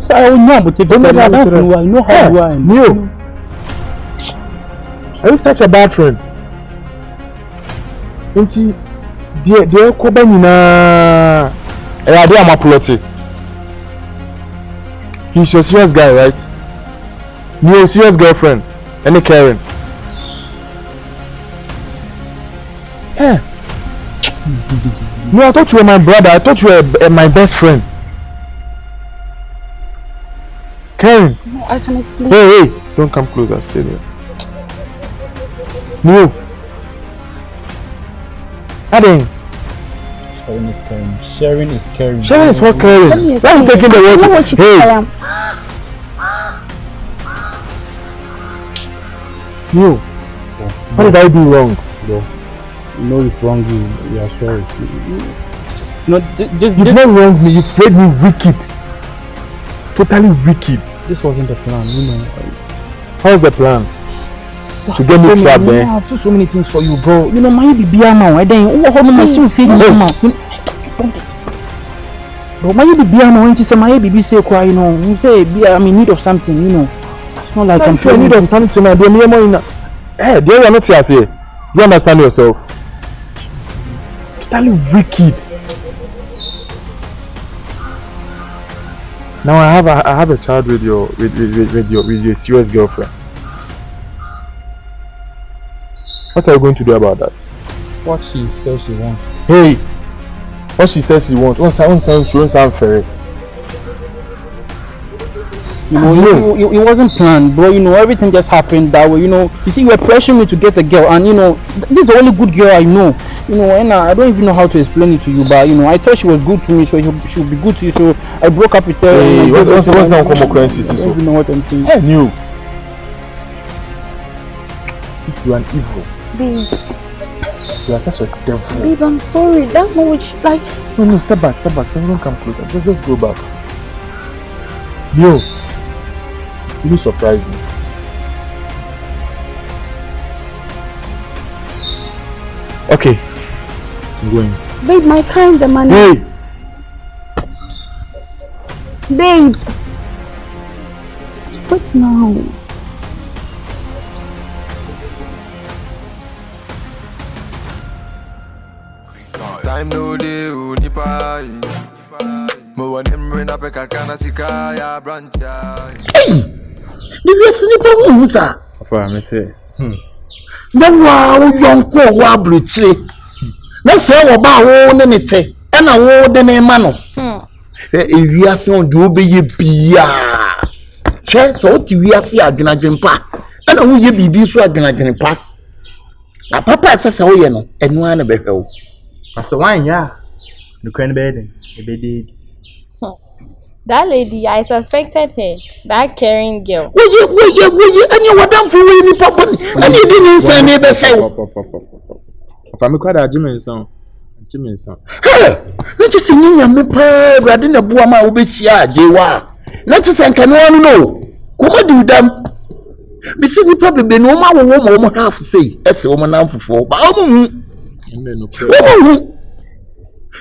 Speaker 3: So I know but if you say that I know how you are.
Speaker 2: Are you such a bad friend? Auntie, dear Kobenina. I do am apology. He's your serious guy, right? You're a serious girlfriend. Any Karen? Eh. No, I thought you were my brother. I thought you were my best friend. Karen.
Speaker 1: No, I can explain.
Speaker 2: Hey, don't come closer. Stay there. No. Adding.
Speaker 7: Sharing is caring. Sharing is caring.
Speaker 2: Sharing is what caring. Why are you taking the words? Hey. No. What did I do wrong?
Speaker 7: No. You know it's wrong. You are sorry.
Speaker 3: No,
Speaker 2: You didn't wrong me. You played me wicked. Totally wicked.
Speaker 7: This wasn't the plan, you know.
Speaker 2: How's the plan? To get me trapped there.
Speaker 3: I have to so many things for you, bro. You know, my baby now. And then, my son feeling now. But my baby now, when she say my baby say cry, you know, you say I'm in need of something, you know. It's not like I'm
Speaker 2: in need of something. Hey, do you not here? Do you understand yourself? Totally wicked. Now I have a child with your serious girlfriend. What are you going to do about that?
Speaker 7: What she says she wants.
Speaker 2: Hey, what she says she wants. She won't sound fair.
Speaker 3: You know, it wasn't planned, bro. You know, everything just happened that way. You know, you see, you were pressuring me to get a girl, and you know, this is the only good girl I know. You know, and I don't even know how to explain it to you, but you know, I thought she was good to me, so she would be good to you. So I broke up with her.
Speaker 2: Hey, what's some consequences?
Speaker 3: I don't even know what I'm saying.
Speaker 2: Hey, you. If you are an evil,
Speaker 1: Babe,
Speaker 2: you are such a devil.
Speaker 1: babe, I'm sorry. That's not what you like.
Speaker 2: No, step back. Don't come closer. Just go back. Yo, really surprising. Okay, I'm going.
Speaker 1: Babe, my kind of money.
Speaker 2: Hey,
Speaker 1: Babe. What now?
Speaker 4: Time no day, unipa. Mo wa nemre na peka kana sikaya brancha.
Speaker 8: Hey! The rest of the people who are.
Speaker 7: Papa, I say.
Speaker 8: The wow, young co wablutre. Let's say about one and it, and a word in a manner. If you are soon, do be ye be. So, we are see a grandpa. And I will ye be so a grandpa. Now, Papa says, oh, you know, and one of the
Speaker 7: Pastor Wine, yeah. The crane bedding.
Speaker 5: That lady, I suspected her. That caring girl.
Speaker 8: Will you, and you were done for any papa, and you didn't say neighbor so.
Speaker 7: Papa, me quite a Jimmy son.
Speaker 8: Hey, let you sing in your paper, rather than a boama obesia, Jewa. Not to send can one know. Come do them. Be seen probably be no woman half say, as a woman now for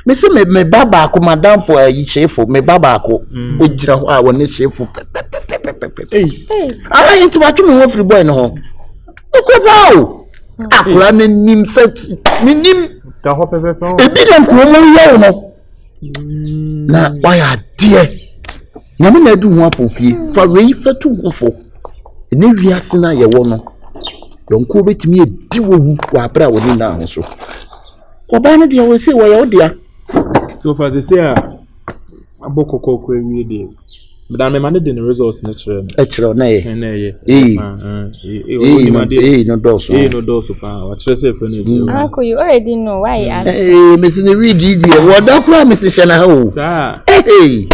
Speaker 8: me say me baba ko madam for a chef me baba ko o gira ho a woni chef hey ala yin to watch me wo free boy no ho ko ba o akura ne nim set nim
Speaker 7: ta ho pepe
Speaker 8: e bi dem ko mo ye no na why adie nyame na du ho afofie fa wei fa tu ho fo ne wiase na ye wo no yonko betimi edi wo wa abra wo ni na ho so ko ba ne de wo se wo ye odia.
Speaker 7: So far they say aboko kokko ewie de but I man the results na chere
Speaker 8: na ye no doso
Speaker 7: pa wa chere say fe na
Speaker 5: Uncle, you already know why I asked.
Speaker 8: Miss the read what that promise is na ho hey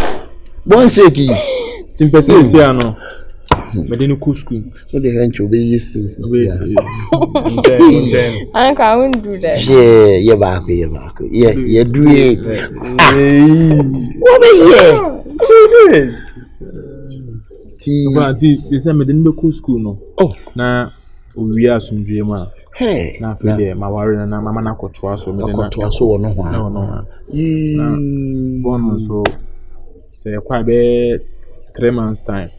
Speaker 8: bon sheki
Speaker 7: timpese say ano me dey no school
Speaker 8: so the hencho be yes
Speaker 5: Uncle, I won't do that.
Speaker 8: yeah back yeah do it what be yeah
Speaker 7: but you say me dey no school no na owi asundwe ma na fe dey ma ware na mama na koto aso me dey na
Speaker 8: koto aso wo no ho
Speaker 7: na bon so say kwa be 3 months time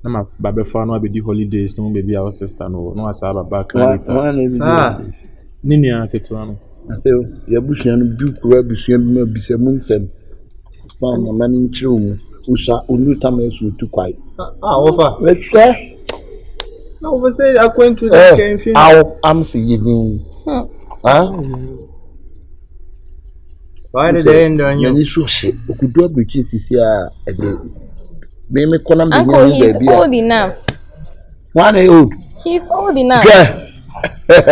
Speaker 2: Na ma babe fa no abedi holidays no baby our sister no asa baba later.
Speaker 8: Sa
Speaker 2: Ni nua ketewa no.
Speaker 8: Ase ya busua no bi kura busua bi ma bisa mu nsem. Sa na mani nchiro mu. Usa onu tamesu tu kwai.
Speaker 7: Over.
Speaker 8: Let's go.
Speaker 7: No, over say acquaint with
Speaker 8: I'm seeing. Huh?
Speaker 7: Why did they end on you?
Speaker 8: Many so shit. Could do a bridge if you a day. Maybe Conam
Speaker 5: Uncle, he's old enough.
Speaker 8: One old.
Speaker 5: He's old enough.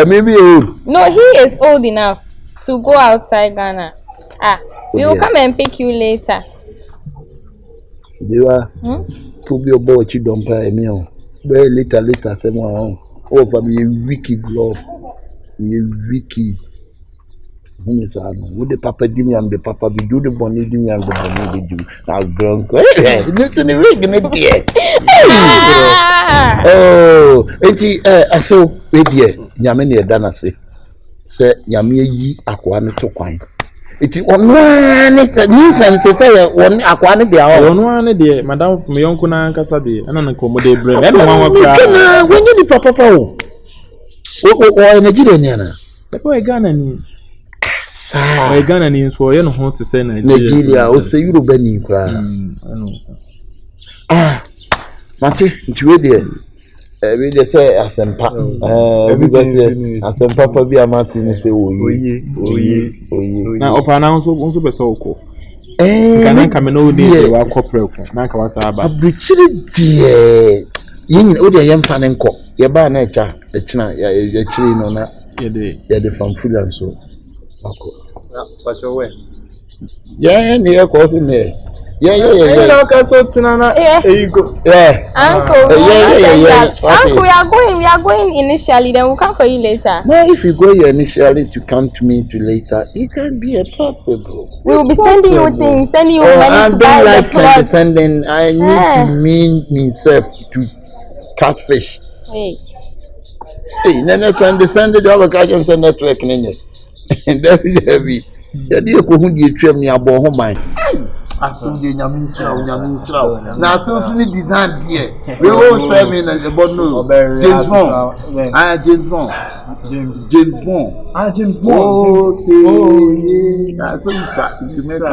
Speaker 8: Maybe old.
Speaker 5: No, he is old enough to go outside Ghana. We will come and pick you later.
Speaker 8: You are probably your boy, you don't pay me. Very later, someone. Oh, but we wicked love. We wicked. With the papa Jimmy and the papa be do the bonny Jimmy and the bonny do. Now, drunk. Listen to me, oh, I saw, dear, Yamini Danasi. Say, Yami ye, Aquana to quine. It's one nuisance, say, one Aquana be our
Speaker 2: one dear, Madame from your uncle Casabi, and an accommodate bread. I
Speaker 8: when you papa, or Nigerian.
Speaker 2: Why Ghana? I Ghana names for you know how to say
Speaker 8: Nigeria, or say you Benny cry. Matty, into dear. We just say Asempa. Asempa be a Martin say,
Speaker 2: now, of an ounce also be so cool. Can I come in all day? You are corporal. Nakawasaba.
Speaker 8: Richard, dear. You know, the young fan and cock. Your bar nature, a china, a tree on that. You're from freelance. So,
Speaker 7: what's your way?
Speaker 8: Yeah, near crossing there. Yeah.
Speaker 5: Yeah.
Speaker 8: You go.
Speaker 5: Uncle, we are going initially, then we'll come for you later.
Speaker 8: No, if you go here initially to come to me to later, it can be possible.
Speaker 5: We will be sending you things, sending you money to buy the clothes.
Speaker 8: Sending. I need to mean myself to catfish.
Speaker 5: Hey,
Speaker 8: then send the other guy and send that to a Canadian. And that will be. The dear who you trim me about home mine. As soon as Yamin Slow. Now, so soon design, dear. We all say me as a bundle. James Bond. James Bond. Oh, see. So you sat to make a